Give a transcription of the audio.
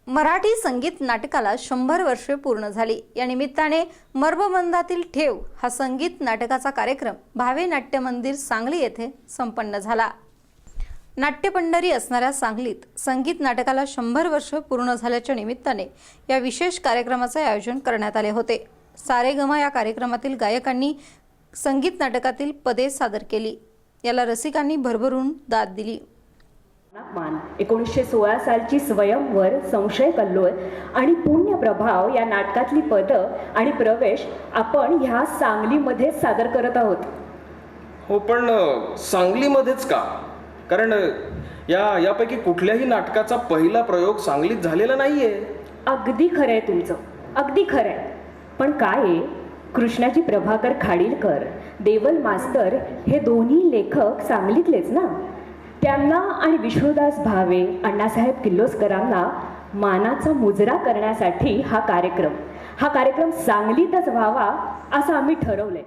मराठी संगीत नाटकाला 100 वर्षे पूर्ण झाली। या निमित्ताने मर्मबंधातील ठेव हा संगीत नाटकाचा कार्यक्रम भावे नाट्य मंदिर सांगली येथे संपन्न झाला। नाट्यपंढरी असणाऱ्या सांगलीत संगीत नाटकाला 100 वर्ष पूर्ण झाल्याच्या निमित्ताने या विशेष कार्यक्रमाचे आयोजन करण्यात आले होते। सारेगमा या कार्यक्रमातील गायकांनी संगीत नाटकातील पदे सादर केली। याला रसिकांनी भरभरून दाद दिली। 1916 सालची स्वयंवर, संशय कल्लोळ आणि पुण्य प्रभाव या नाटकातली पद आणि प्रवेश आपण ह्या सांगलीमध्ये सादर करत आहोत। हो, पण सांगलीमध्येच का? कारण यापैकी कुठल्याही नाटकाचा पहिला प्रयोग सांगलीत झालेला नाहीये। अगदी खरंय तुमचं, अगदी खरंय। पण काय आहे, कृष्णाजी प्रभाकर खाडीलकर, देवल मास्तर हे दोन्ही लेखक सांगलीतलेच ना। त्यांना आणि विष्णुदास भावे, अण्णासाहेब किर्लोस्करांना मानाचा मुजरा करण्यासाठी हा कार्यक्रम सांगलीतच व्हावा असं आम्ही ठरवलंय।